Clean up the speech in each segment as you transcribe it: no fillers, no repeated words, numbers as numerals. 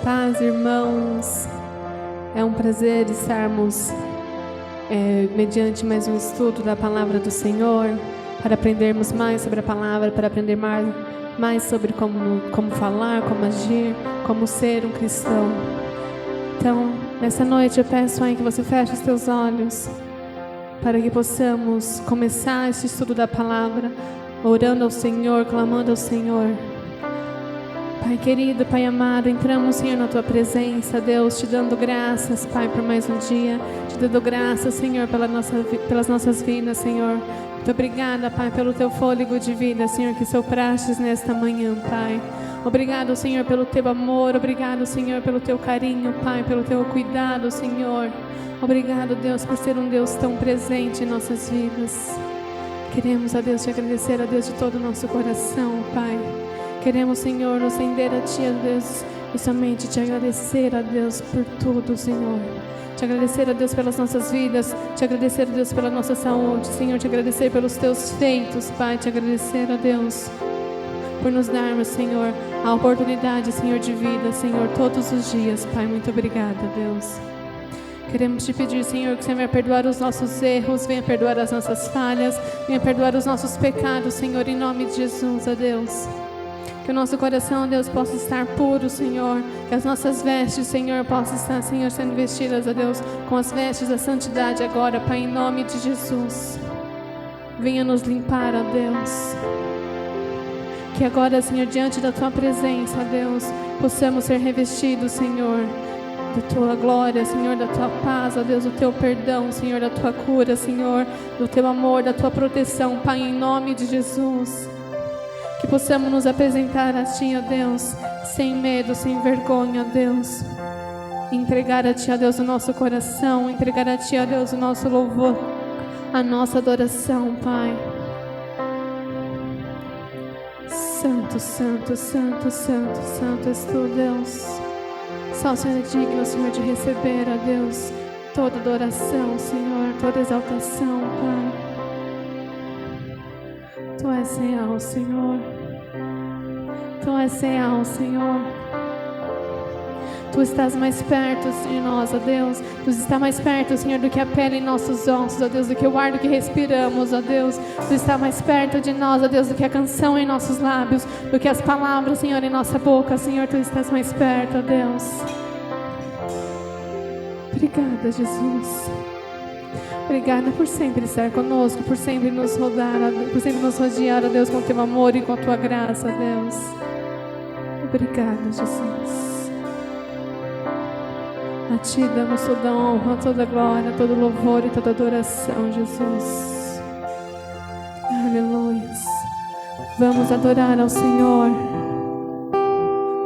paz, irmãos. É um prazer estarmos mediante mais um estudo da palavra do Senhor, para aprendermos mais sobre a palavra, para aprender mais sobre como falar, como agir, como ser um cristão. Então, nessa noite eu peço aí que você feche os teus olhos, para que possamos começar esse estudo da palavra, orando ao Senhor, clamando ao Senhor. Pai querido, Pai amado, entramos, Senhor, na Tua presença, Deus, te dando graças, Pai, por mais um dia, te dando graças, Senhor, pelas nossas vidas, Senhor. Muito obrigada, Pai, pelo Teu fôlego de vida, Senhor, que soprastes nesta manhã, Pai. Obrigado, Senhor, pelo Teu amor, obrigado, Senhor, pelo Teu carinho, Pai, pelo Teu cuidado, Senhor. Obrigado, Deus, por ser um Deus tão presente em nossas vidas. Queremos, a Deus, te agradecer, a Deus, de todo o nosso coração, Pai. Queremos, Senhor, nos render a Ti, a Deus, e somente Te agradecer, a Deus, por tudo, Senhor. Te agradecer, a Deus, pelas nossas vidas. Te agradecer, a Deus, pela nossa saúde, Senhor. Te agradecer pelos Teus feitos, Pai. Te agradecer, a Deus, por nos darmos, Senhor, a oportunidade, Senhor, de vida, Senhor, todos os dias, Pai. Muito obrigada, Deus. Queremos Te pedir, Senhor, que Você venha perdoar os nossos erros, venha perdoar as nossas falhas, venha perdoar os nossos pecados, Senhor, em nome de Jesus, a Deus. Que o nosso coração, Deus, possa estar puro, Senhor. Que as nossas vestes, Senhor, possam estar, Senhor, sendo vestidas, a Deus, com as vestes da santidade agora, Pai, em nome de Jesus. Venha nos limpar, ó Deus. Que agora, Senhor, diante da Tua presença, Deus, possamos ser revestidos, Senhor, da Tua glória, Senhor, da Tua paz, ó Deus, do Teu perdão, Senhor, da Tua cura, Senhor, do Teu amor, da Tua proteção, Pai, em nome de Jesus. Que possamos nos apresentar a Ti, ó Deus, sem medo, sem vergonha, ó Deus. Entregar a Ti, ó Deus, o nosso coração, entregar a Ti, ó Deus, o nosso louvor, a nossa adoração, Pai. Santo, santo, santo, santo, santo és Tu, Deus. Só o Senhor é digno, Senhor, de receber, ó Deus, toda adoração, Senhor, toda exaltação, Pai. Tu és real, Senhor. Tu és real, Senhor. Tu estás mais perto de nós, ó Deus. Tu estás mais perto, Senhor, do que a pele em nossos ossos, ó Deus, do que o ar do que respiramos, ó Deus. Tu estás mais perto de nós, ó Deus, do que a canção em nossos lábios, do que as palavras, Senhor, em nossa boca, Senhor. Tu estás mais perto, ó Deus. Obrigada, Jesus. Obrigada por sempre estar conosco, por sempre nos rodear, ó Deus, com o Teu amor e com a Tua graça, ó Deus. Obrigada, Jesus. A Ti damos toda a honra, toda a glória, todo o louvor e toda a adoração, Jesus. Aleluia. Vamos adorar ao Senhor,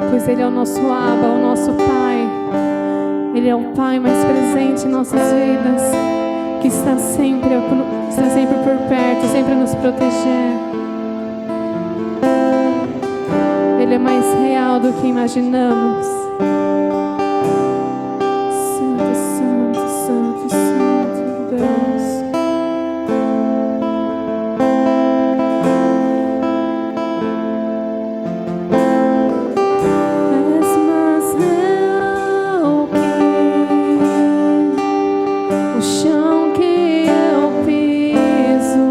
pois Ele é o nosso Abba, o nosso Pai. Ele é o Pai mais presente em nossas vidas, que está sempre por perto, sempre a nos proteger. Ele é mais real do que imaginamos. Santo, santo, santo, santo Deus. És mais real que o chão que eu piso.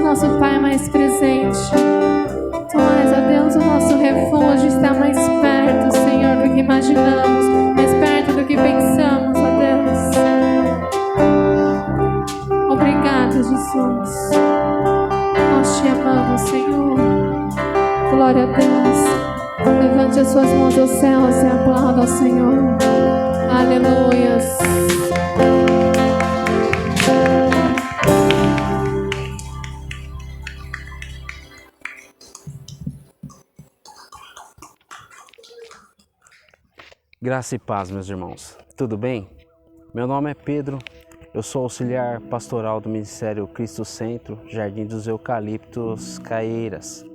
nosso Pai mais presente. Tu és, ó Deus, o nosso refúgio, está mais perto, Senhor, do que imaginamos, mais perto do que pensamos, ó Deus. Obrigado, Jesus. Nós te amamos, Senhor. Glória a Deus. Levante as suas mãos aos céus e aplauda ao Senhor. Aleluia. Graça e paz, meus irmãos. Tudo bem? Meu nome é Pedro, eu sou auxiliar pastoral do Ministério Cristo Centro, Jardim dos Eucaliptos, Caieiras.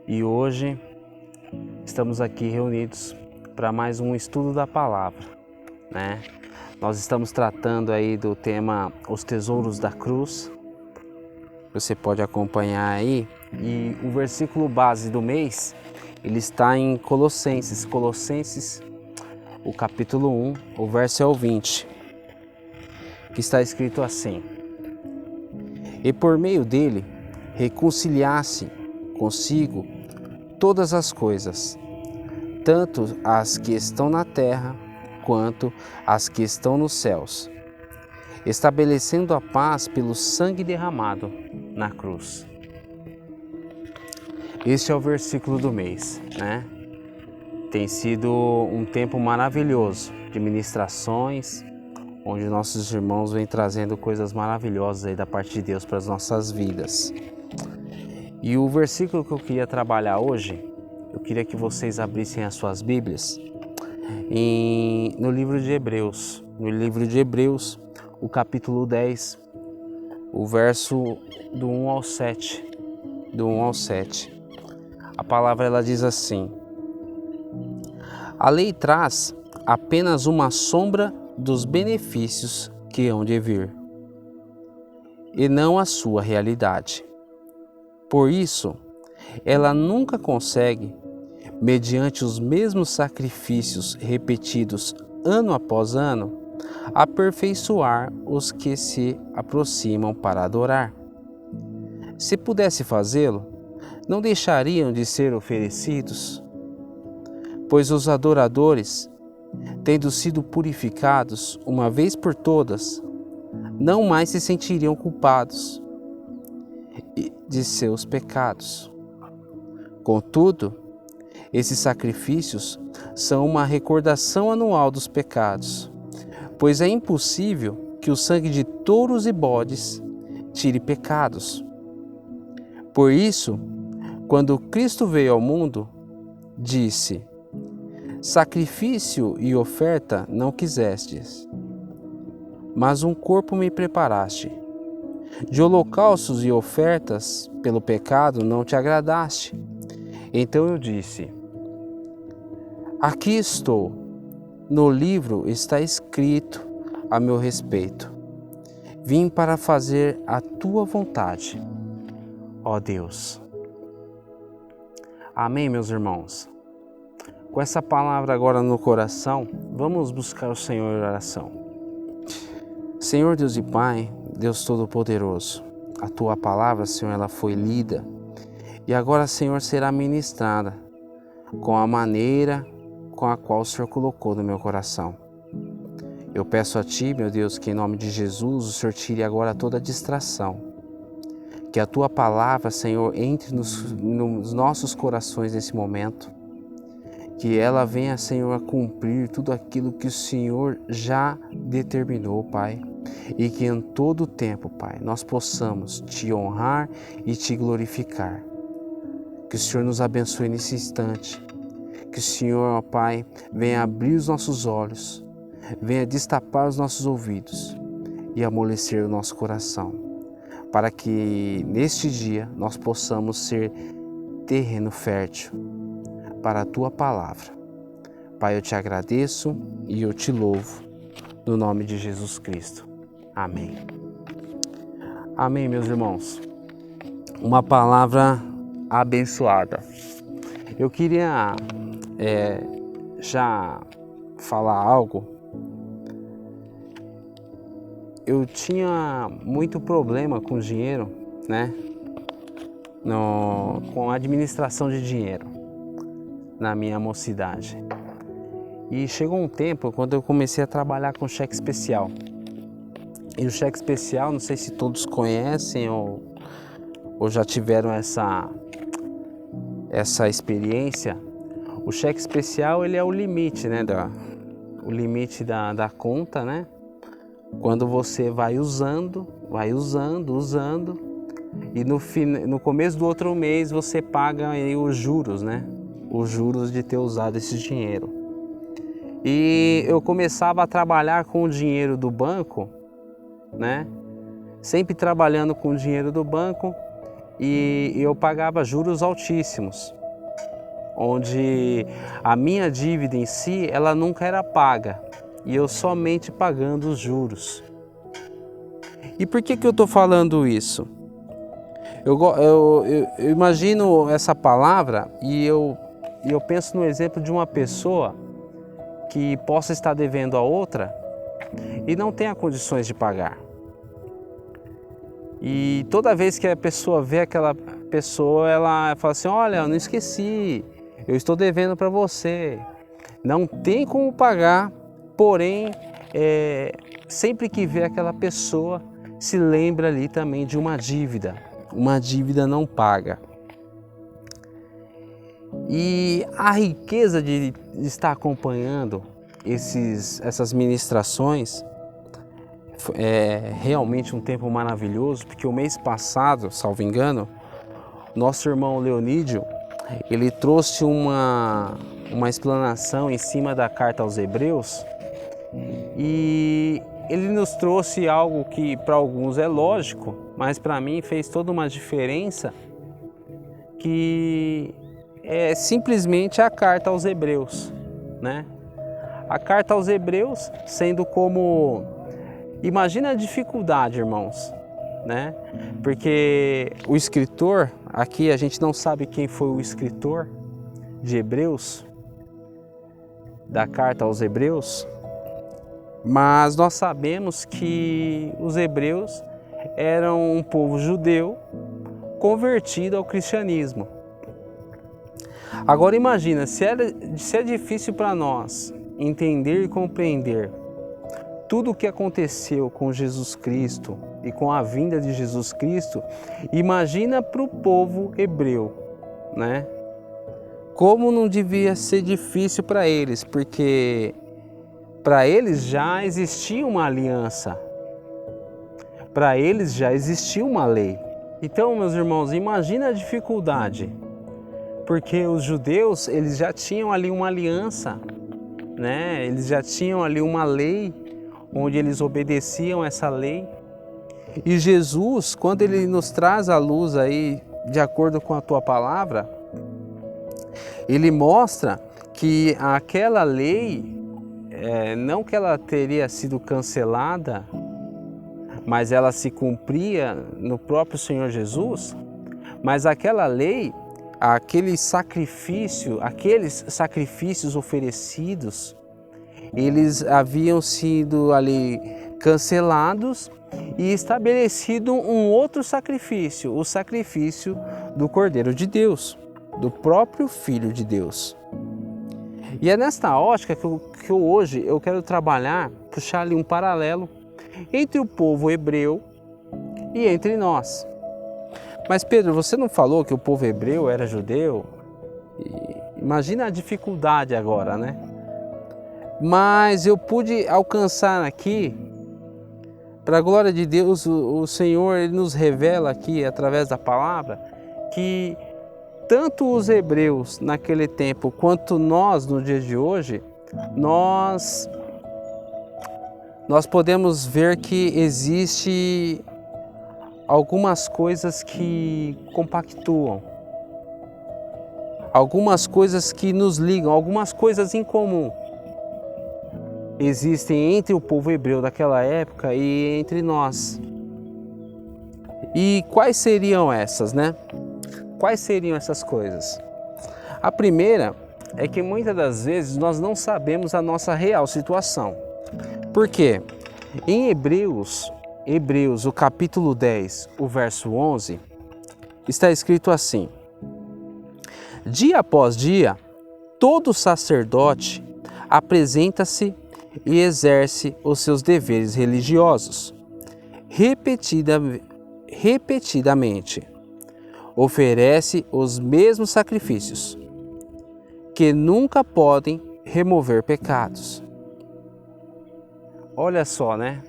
E hoje estamos aqui reunidos para mais um estudo da palavra, né? Nós estamos tratando aí do tema Os Tesouros da Cruz. Você pode acompanhar aí. E o versículo base do mês, ele está em Colossenses, o capítulo 1, o verso é o 20, que está escrito assim: E por meio dele reconciliasse consigo todas as coisas, tanto as que estão na terra quanto as que estão nos céus, estabelecendo a paz pelo sangue derramado na cruz. Este é o versículo do mês, né? Tem sido um tempo maravilhoso de ministrações, onde nossos irmãos vêm trazendo coisas maravilhosas aí da parte de Deus para as nossas vidas. E o versículo que eu queria trabalhar hoje, eu queria que vocês abrissem as suas Bíblias no livro de Hebreus. No livro de Hebreus, o capítulo 10, o verso do 1 ao 7. Do 1 ao 7. A palavra ela diz assim: A lei traz apenas uma sombra dos benefícios que hão de vir, e não a sua realidade. Por isso, ela nunca consegue, mediante os mesmos sacrifícios repetidos ano após ano, aperfeiçoar os que se aproximam para adorar. Se pudesse fazê-lo, não deixariam de ser oferecidos, pois os adoradores, tendo sido purificados uma vez por todas, não mais se sentiriam culpados de seus pecados. Contudo, esses sacrifícios são uma recordação anual dos pecados, pois é impossível que o sangue de touros e bodes tire pecados. Por isso, quando Cristo veio ao mundo, disse: Sacrifício e oferta não quisestes, mas um corpo me preparaste. De holocaustos e ofertas pelo pecado não te agradaste. Então eu disse: Aqui estou, no livro está escrito a meu respeito. Vim para fazer a tua vontade, ó Deus. Amém, meus irmãos? Com essa palavra agora no coração, vamos buscar o Senhor em oração. Senhor Deus e Pai, Deus Todo-Poderoso, a Tua palavra, Senhor, ela foi lida e agora, Senhor, será ministrada com a maneira com a qual o Senhor colocou no meu coração. Eu peço a Ti, meu Deus, que em nome de Jesus o Senhor tire agora toda distração. Que a Tua palavra, Senhor, entre nos nossos corações nesse momento. Que ela venha, Senhor, a cumprir tudo aquilo que o Senhor já determinou, Pai. E que em todo o tempo, Pai, nós possamos Te honrar e Te glorificar. Que o Senhor nos abençoe nesse instante. Que o Senhor, ó Pai, venha abrir os nossos olhos, venha destapar os nossos ouvidos e amolecer o nosso coração. Para que neste dia nós possamos ser terreno fértil para a Tua palavra. Pai, eu Te agradeço e eu Te louvo, no nome de Jesus Cristo. Amém. Amém, meus irmãos. Uma palavra abençoada. Eu queria já falar algo. Eu tinha muito problema com dinheiro né? Com administração de dinheiro na minha mocidade. E chegou um tempo quando eu comecei a trabalhar com cheque especial. E o cheque especial, não sei se todos conhecem ou já tiveram essa experiência. O cheque especial, ele é o limite, né? O limite da conta, né? Quando você vai usando, e no começo do outro mês você paga aí os juros, né? Os juros de ter usado esse dinheiro. E eu começava a trabalhar com o dinheiro do banco, né? Sempre trabalhando com o dinheiro do banco, e eu pagava juros altíssimos, onde a minha dívida em si, ela nunca era paga, e eu somente pagando os juros. E por que eu estou falando isso? Eu imagino essa palavra e eu penso no exemplo de uma pessoa que possa estar devendo a outra e não tenha condições de pagar. E toda vez que a pessoa vê aquela pessoa, ela fala assim: olha, eu não esqueci, eu estou devendo para você. Não tem como pagar, porém, sempre que vê aquela pessoa, se lembra ali também de uma dívida não paga. E a riqueza de estar acompanhando essas ministrações é realmente um tempo maravilhoso, porque o mês passado, salvo engano, nosso irmão Leonídio, ele trouxe uma explanação em cima da carta aos Hebreus, e ele nos trouxe algo que para alguns é lógico, mas para mim fez toda uma diferença, que é simplesmente a carta aos Hebreus, né? A carta aos Hebreus sendo como... Imagina a dificuldade, irmãos, né? Porque o escritor, aqui a gente não sabe quem foi o escritor de Hebreus, da carta aos Hebreus, mas nós sabemos que os hebreus eram um povo judeu convertido ao cristianismo. Agora imagina, se é difícil para nós entender e compreender tudo o que aconteceu com Jesus Cristo e com a vinda de Jesus Cristo, imagina para o povo hebreu, né? Como não devia ser difícil para eles, porque para eles já existia uma aliança, para eles já existia uma lei. Então, meus irmãos, imagina a dificuldade, porque os judeus, eles já tinham ali uma aliança, né? Eles já tinham ali uma lei, onde eles obedeciam essa lei. E Jesus, quando ele nos traz à luz aí, de acordo com a tua palavra, ele mostra que aquela lei, não que ela teria sido cancelada, mas ela se cumpria no próprio Senhor Jesus, mas aquela lei, aqueles sacrifícios oferecidos, eles haviam sido ali cancelados e estabelecido um outro sacrifício, o sacrifício do Cordeiro de Deus, do próprio Filho de Deus. E é nesta ótica que hoje eu quero trabalhar, puxar ali um paralelo entre o povo hebreu e entre nós. Mas Pedro, você não falou que o povo hebreu era judeu? Imagina a dificuldade agora, né? Mas eu pude alcançar aqui, para a glória de Deus, o Senhor ele nos revela aqui, através da palavra, que tanto os hebreus naquele tempo, quanto nós no dia de hoje, nós podemos ver que existe algumas coisas que compactuam, algumas coisas que nos ligam, algumas coisas em comum existem entre o povo hebreu daquela época e entre nós. E quais seriam essas, né? Quais seriam essas coisas? A primeira é que muitas das vezes nós não sabemos a nossa real situação. Por quê? Em Hebreus, Hebreus, o capítulo 10, o verso 11, está escrito assim: dia após dia, todo sacerdote apresenta-se e exerce os seus deveres religiosos. Repetidamente, oferece os mesmos sacrifícios, que nunca podem remover pecados. Olha só, né?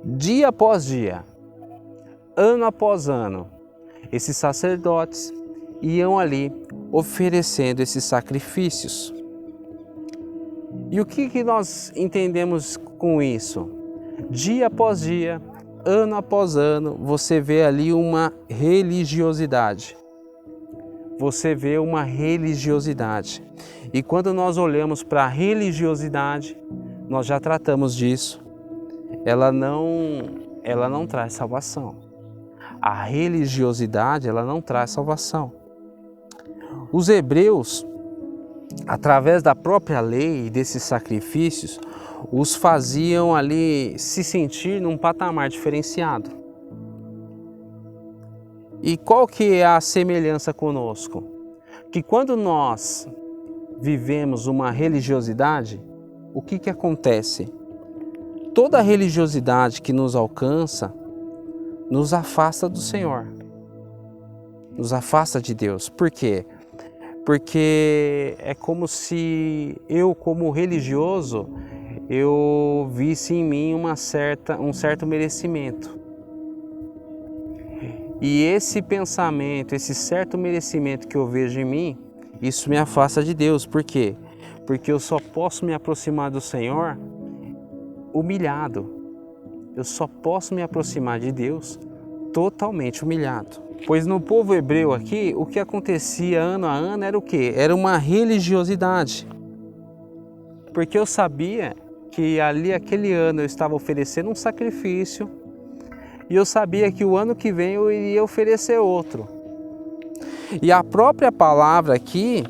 Dia após dia, ano após ano, esses sacerdotes iam ali oferecendo esses sacrifícios. E o que nós entendemos com isso? Dia após dia, ano após ano, você vê ali uma religiosidade. Você vê uma religiosidade. E quando nós olhamos para a religiosidade, nós já tratamos disso. Ela não traz salvação. A religiosidade, ela não traz salvação. Os hebreus, através da própria lei e desses sacrifícios, os faziam ali se sentir num patamar diferenciado. E qual que é a semelhança conosco? Que quando nós vivemos uma religiosidade, o que acontece? Toda religiosidade que nos alcança nos afasta do Senhor, nos afasta de Deus. Por quê? Porque é como se eu, como religioso, eu visse em mim um certo merecimento. E esse pensamento, esse certo merecimento que eu vejo em mim, isso me afasta de Deus. Por quê? Porque eu só posso me aproximar do Senhor humilhado. Eu só posso me aproximar de Deus totalmente humilhado. Pois no povo hebreu aqui, o que acontecia ano a ano era o quê? Era uma religiosidade. Porque eu sabia que ali, aquele ano, eu estava oferecendo um sacrifício e eu sabia que o ano que vem eu iria oferecer outro. E a própria palavra aqui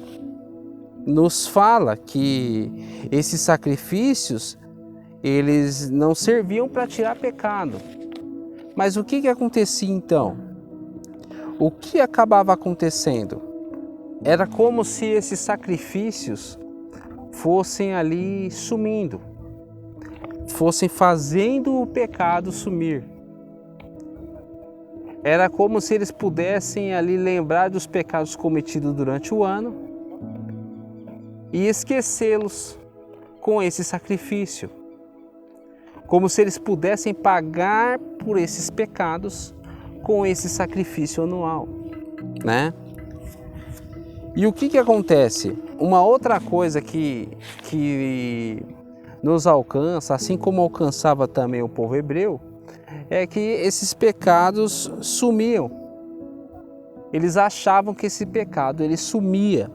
nos fala que esses sacrifícios, eles não serviam para tirar pecado. Mas o que acontecia então? O que acabava acontecendo? Era como se esses sacrifícios fossem ali sumindo, fossem fazendo o pecado sumir. Era como se eles pudessem ali lembrar dos pecados cometidos durante o ano e esquecê-los com esse sacrifício. Como se eles pudessem pagar por esses pecados com esse sacrifício anual, né? E o que acontece? Uma outra coisa que nos alcança, assim como alcançava também o povo hebreu, é que esses pecados sumiam. Eles achavam que esse pecado ele sumia.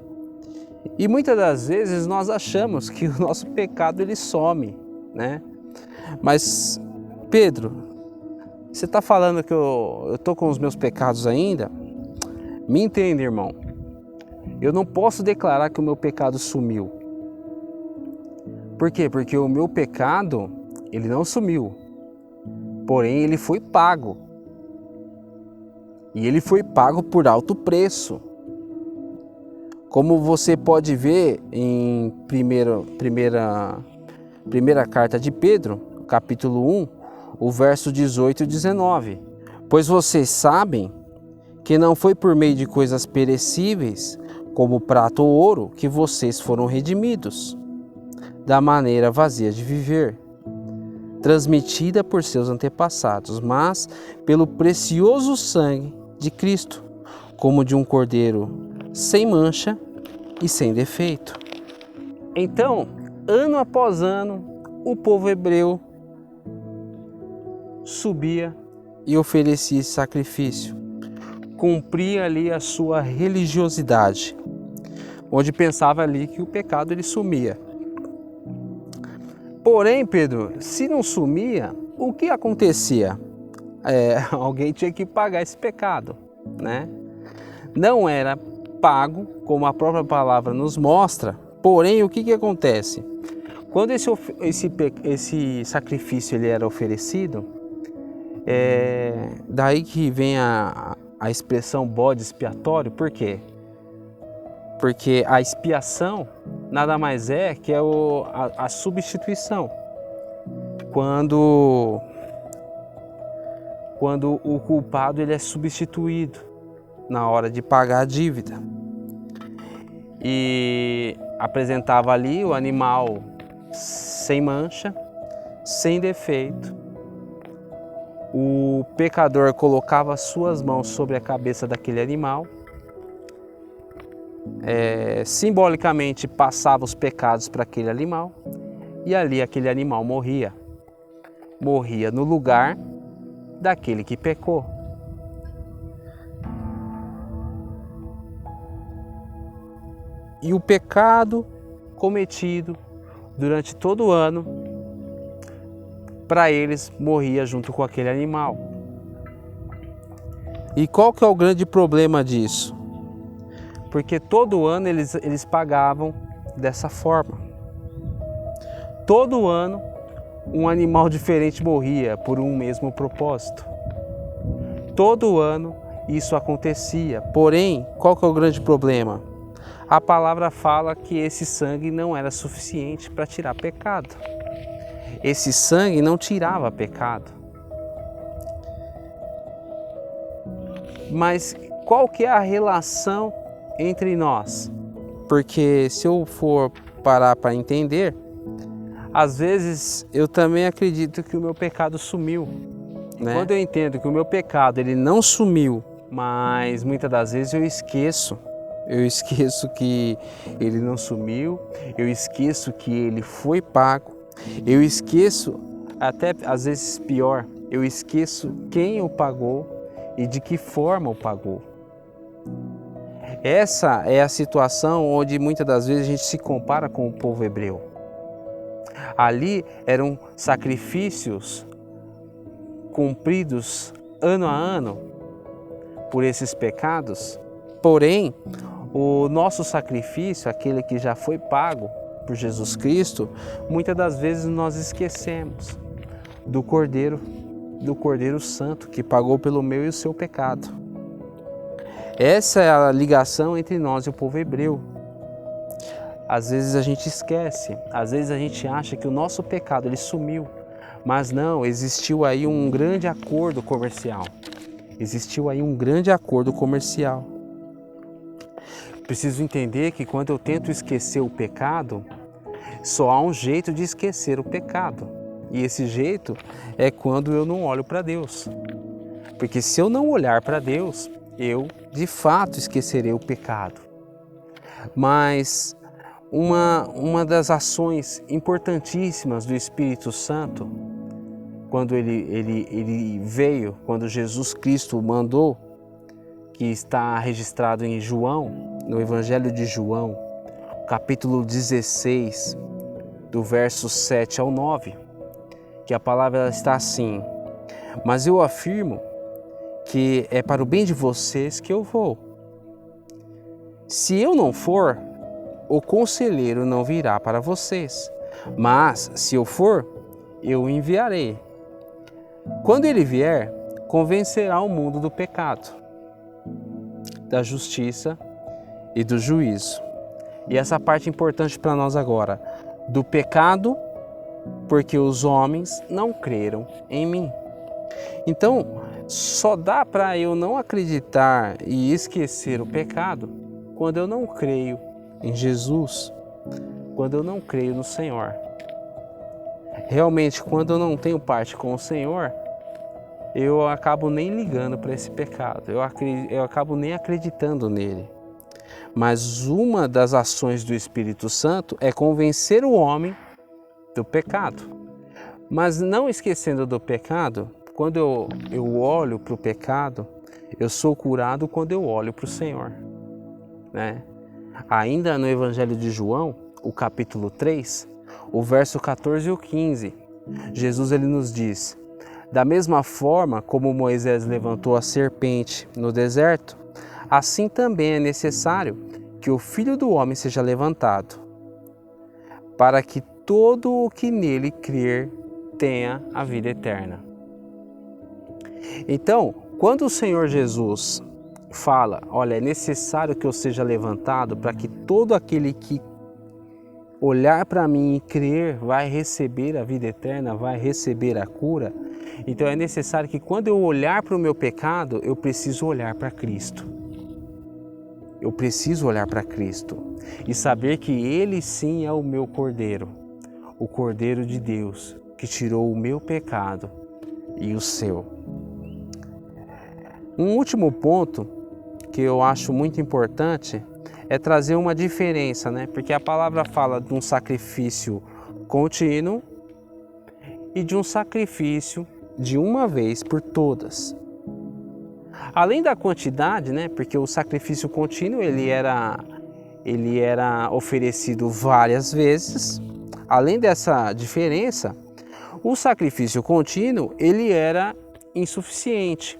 E muitas das vezes nós achamos que o nosso pecado ele some, né? Mas, Pedro, você está falando que eu estou com os meus pecados ainda? Me entenda, irmão. Eu não posso declarar que o meu pecado sumiu. Por quê? Porque o meu pecado, ele não sumiu. Porém, ele foi pago. E ele foi pago por alto preço. Como você pode ver em primeira carta de Pedro, capítulo 1, o verso 18 e 19. Pois vocês sabem que não foi por meio de coisas perecíveis, como prata ou ouro, que vocês foram redimidos, da maneira vazia de viver, transmitida por seus antepassados, mas pelo precioso sangue de Cristo, como de um cordeiro sem mancha e sem defeito. Então, ano após ano, o povo hebreu subia e oferecia esse sacrifício, cumpria ali a sua religiosidade, onde pensava ali que o pecado ele sumia. Porém, Pedro, se não sumia, o que acontecia? Alguém tinha que pagar esse pecado, né? Não era pago, como a própria palavra nos mostra, porém o que acontece? Quando esse sacrifício ele era oferecido, daí que vem a expressão bode expiatório. Por quê? Porque a expiação nada mais é que a substituição. Quando o culpado ele é substituído na hora de pagar a dívida. E apresentava ali o animal sem mancha, sem defeito. O pecador colocava suas mãos sobre a cabeça daquele animal, simbolicamente passava os pecados para aquele animal, e ali aquele animal morria no lugar daquele que pecou. E o pecado cometido durante todo o ano, para eles morria junto com aquele animal. E qual que é o grande problema disso? Porque todo ano eles pagavam dessa forma. Todo ano um animal diferente morria por um mesmo propósito. Todo ano isso acontecia. Porém, qual que é o grande problema? A palavra fala que esse sangue não era suficiente para tirar pecado. Esse sangue não tirava pecado. Mas qual que é a relação entre nós? Porque se eu for parar para entender, às vezes eu também acredito que o meu pecado sumiu. Né? Quando eu entendo que o meu pecado ele não sumiu, mas muitas das vezes eu esqueço que ele não sumiu, eu esqueço que ele foi pago, eu esqueço, até às vezes pior, eu esqueço quem o pagou e de que forma o pagou. Essa é a situação onde muitas das vezes a gente se compara com o povo hebreu. Ali eram sacrifícios cumpridos ano a ano por esses pecados, porém o nosso sacrifício, aquele que já foi pago por Jesus Cristo, muitas das vezes nós esquecemos do Cordeiro Santo que pagou pelo meu e o seu pecado. Essa é a ligação entre nós e o povo hebreu. Às vezes a gente esquece, às vezes a gente acha que o nosso pecado ele sumiu, mas não, existiu aí um grande acordo comercial. Preciso entender que quando eu tento esquecer o pecado, só há um jeito de esquecer o pecado. E esse jeito é quando eu não olho para Deus. Porque se eu não olhar para Deus, eu de fato esquecerei o pecado. Mas uma das ações importantíssimas do Espírito Santo, quando ele veio, quando Jesus Cristo mandou, que está registrado em João, no Evangelho de João, capítulo 16, do verso 7 ao 9, que a palavra está assim: mas eu afirmo que é para o bem de vocês que eu vou. Se eu não for, o conselheiro não virá para vocês, mas se eu for, eu o enviarei. Quando ele vier, convencerá o mundo do pecado, da justiça e do juízo. E essa parte é importante para nós agora: do pecado, porque os homens não creram em mim. Então, só dá para eu não acreditar e esquecer o pecado quando eu não creio em Jesus, quando eu não creio no Senhor. Realmente, quando eu não tenho parte com o Senhor, eu acabo nem ligando para esse pecado, eu acabo nem acreditando nele. Mas uma das ações do Espírito Santo é convencer o homem do pecado. Mas não esquecendo do pecado, quando eu olho para o pecado, eu sou curado quando eu olho para o Senhor. Né? Ainda no Evangelho de João, o capítulo 3, o verso 14 e o 15, Jesus ele nos diz: da mesma forma como Moisés levantou a serpente no deserto, assim também é necessário que o Filho do Homem seja levantado, para que todo o que nele crer tenha a vida eterna. Então, quando o Senhor Jesus fala, olha, é necessário que eu seja levantado para que todo aquele que olhar para mim e crer vai receber a vida eterna, vai receber a cura. Então é necessário que quando eu olhar para o meu pecado, eu preciso olhar para Cristo. Eu preciso olhar para Cristo e saber que Ele sim é o meu Cordeiro, o Cordeiro de Deus, que tirou o meu pecado e o seu. Um último ponto que eu acho muito importante é trazer uma diferença, né? Porque a palavra fala de um sacrifício contínuo e de um sacrifício de uma vez por todas. Além da quantidade, né? Porque o sacrifício contínuo ele era oferecido várias vezes. Além dessa diferença, o sacrifício contínuo ele era insuficiente.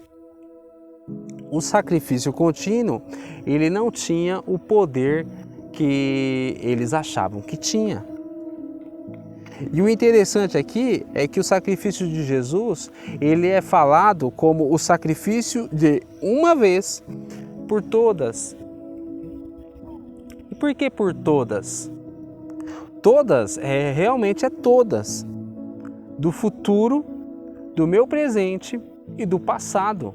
O sacrifício contínuo, ele não tinha o poder que eles achavam que tinha. E o interessante aqui é que o sacrifício de Jesus, ele é falado como o sacrifício de uma vez por todas. E por que por todas? Todas, realmente é todas. Do futuro, do meu presente e do passado.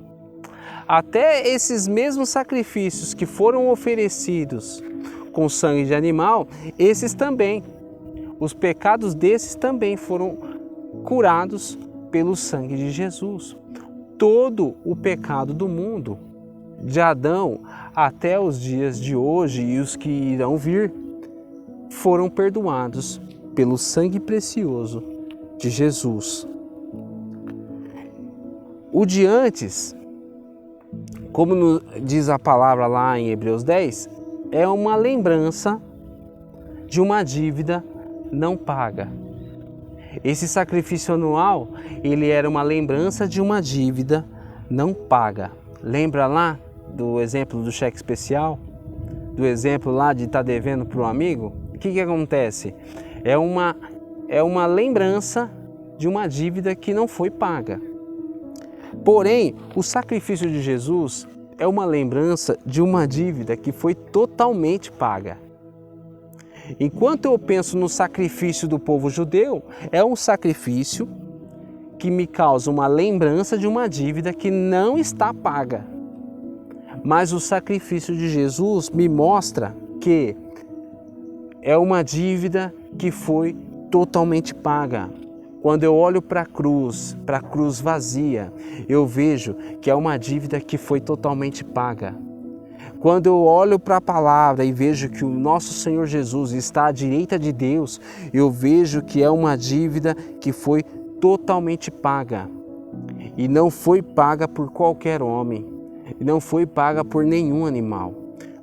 Até esses mesmos sacrifícios que foram oferecidos com sangue de animal, esses também, os pecados desses também foram curados pelo sangue de Jesus. Todo o pecado do mundo, de Adão até os dias de hoje e os que irão vir, foram perdoados pelo sangue precioso de Jesus. O de antes, como diz a palavra lá em Hebreus 10, é uma lembrança de uma dívida não paga. Esse sacrifício anual, ele era uma lembrança de uma dívida não paga. Lembra lá do exemplo do cheque especial? Do exemplo lá de estar devendo para um amigo? O que acontece? É uma lembrança de uma dívida que não foi paga. Porém, o sacrifício de Jesus é uma lembrança de uma dívida que foi totalmente paga. Enquanto eu penso no sacrifício do povo judeu, é um sacrifício que me causa uma lembrança de uma dívida que não está paga. Mas o sacrifício de Jesus me mostra que é uma dívida que foi totalmente paga. Quando eu olho para a cruz vazia, eu vejo que é uma dívida que foi totalmente paga. Quando eu olho para a palavra e vejo que o nosso Senhor Jesus está à direita de Deus, eu vejo que é uma dívida que foi totalmente paga. E não foi paga por qualquer homem, não foi paga por nenhum animal,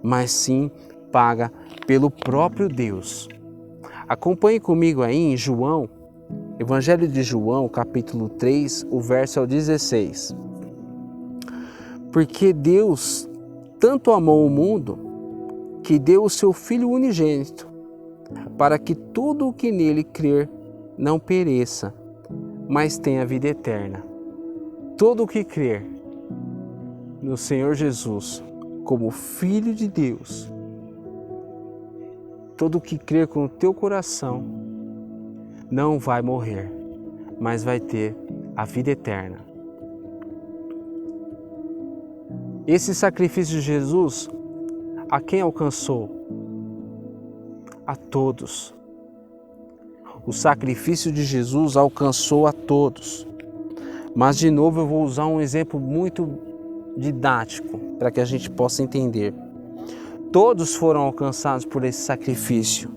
mas sim paga pelo próprio Deus. Acompanhe comigo aí em João, Evangelho de João, capítulo 3, o verso é o 16. Porque Deus tanto amou o mundo, que deu o seu Filho unigênito, para que todo o que nele crer não pereça, mas tenha vida eterna. Todo o que crer no Senhor Jesus como Filho de Deus, todo o que crer com o teu coração, não vai morrer, mas vai ter a vida eterna. Esse sacrifício de Jesus, a quem alcançou? A todos. O sacrifício de Jesus alcançou a todos. Mas de novo eu vou usar um exemplo muito didático para que a gente possa entender. Todos foram alcançados por esse sacrifício,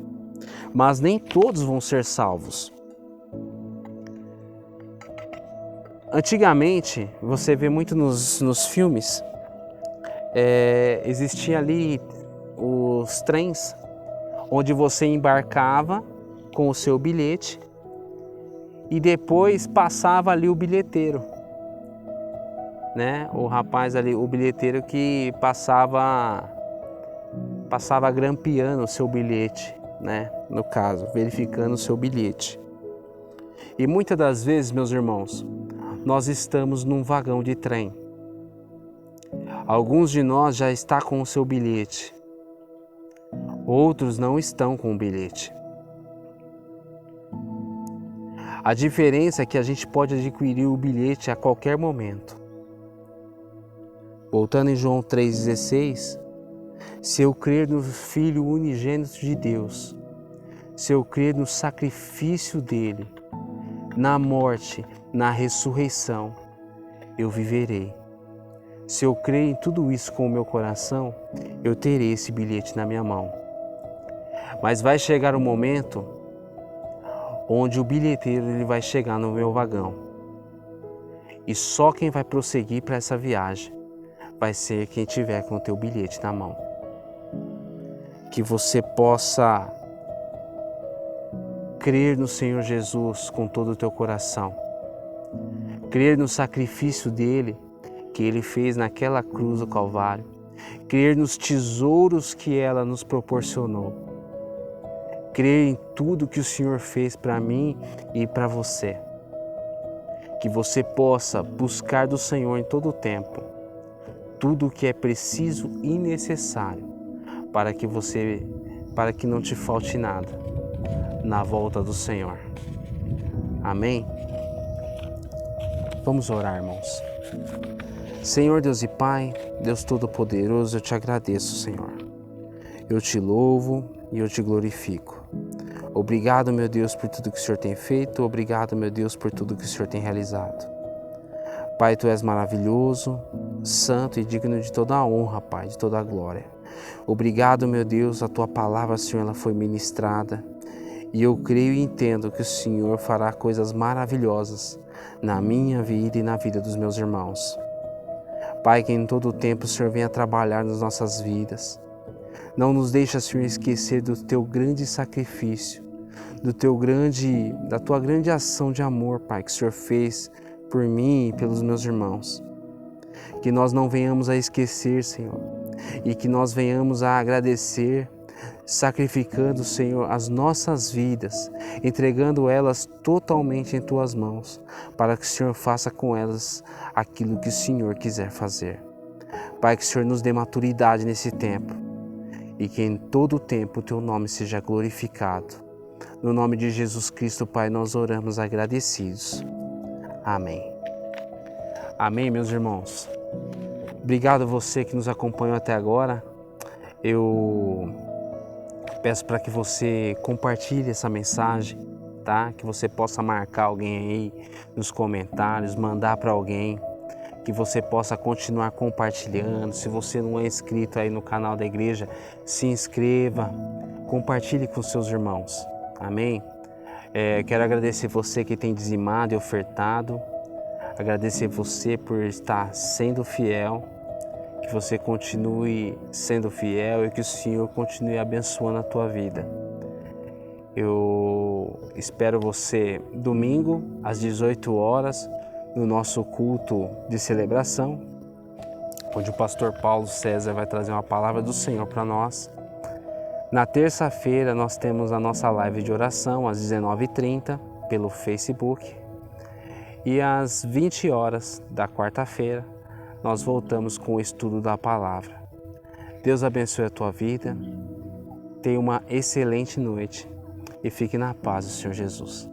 mas nem todos vão ser salvos. Antigamente, você vê muito nos filmes, existia ali os trens onde você embarcava com o seu bilhete e depois passava ali o bilheteiro, né? O rapaz ali, o bilheteiro que passava grampeando o seu bilhete. né? No caso, verificando o seu bilhete. E muitas das vezes, meus irmãos, nós estamos num vagão de trem. Alguns de nós já estão com o seu bilhete, outros não estão com o bilhete. A diferença é que a gente pode adquirir o bilhete a qualquer momento. Voltando em João 3,16, se eu crer no Filho unigênito de Deus, se eu crer no sacrifício dele, na morte, na ressurreição, eu viverei. Se eu crer em tudo isso com o meu coração, eu terei esse bilhete na minha mão. Mas vai chegar um momento onde o bilheteiro ele vai chegar no meu vagão. E só quem vai prosseguir para essa viagem vai ser quem tiver com o teu bilhete na mão. Que você possa crer no Senhor Jesus com todo o teu coração. Crer no sacrifício dele, que ele fez naquela cruz do Calvário. Crer nos tesouros que ela nos proporcionou. Crer em tudo que o Senhor fez para mim e para você. Que você possa buscar do Senhor em todo o tempo tudo o que é preciso e necessário para que não te falte nada na volta do Senhor. Amém? Vamos orar, irmãos. Senhor Deus e Pai, Deus Todo-Poderoso, eu te agradeço, Senhor. Eu te louvo e eu te glorifico. Obrigado, meu Deus, por tudo que o Senhor tem feito. Obrigado, meu Deus, por tudo que o Senhor tem realizado. Pai, Tu és maravilhoso, santo e digno de toda a honra, Pai, de toda a glória. Obrigado, meu Deus, a Tua palavra, Senhor, ela foi ministrada. E eu creio e entendo que o Senhor fará coisas maravilhosas na minha vida e na vida dos meus irmãos. Pai, que em todo o tempo o Senhor venha trabalhar nas nossas vidas. Não nos deixa, Senhor, esquecer do Teu grande sacrifício, da Tua grande ação de amor, Pai, que o Senhor fez por mim e pelos meus irmãos. Que nós não venhamos a esquecer, Senhor, e que nós venhamos a agradecer, sacrificando, Senhor, as nossas vidas, entregando elas totalmente em Tuas mãos, para que o Senhor faça com elas aquilo que o Senhor quiser fazer. Pai, que o Senhor nos dê maturidade nesse tempo e que em todo o tempo o Teu nome seja glorificado. No nome de Jesus Cristo, Pai, nós oramos agradecidos. Amém. Amém, meus irmãos. Obrigado a você que nos acompanhou até agora. Eu peço para que você compartilhe essa mensagem, tá? Que você possa marcar alguém aí nos comentários, mandar para alguém, que você possa continuar compartilhando. Se você não é inscrito aí no canal da igreja, se inscreva, compartilhe com seus irmãos. Amém? Quero agradecer você que tem dizimado e ofertado, agradecer você por estar sendo fiel, que você continue sendo fiel e que o Senhor continue abençoando a tua vida. Eu espero você domingo às 18 horas no nosso culto de celebração, onde o pastor Paulo César vai trazer uma palavra do Senhor para nós. Na terça-feira nós temos a nossa live de oração às 19h30 pelo Facebook e às 20 horas da quarta-feira nós voltamos com o estudo da palavra. Deus abençoe a tua vida, tenha uma excelente noite e fique na paz do Senhor Jesus.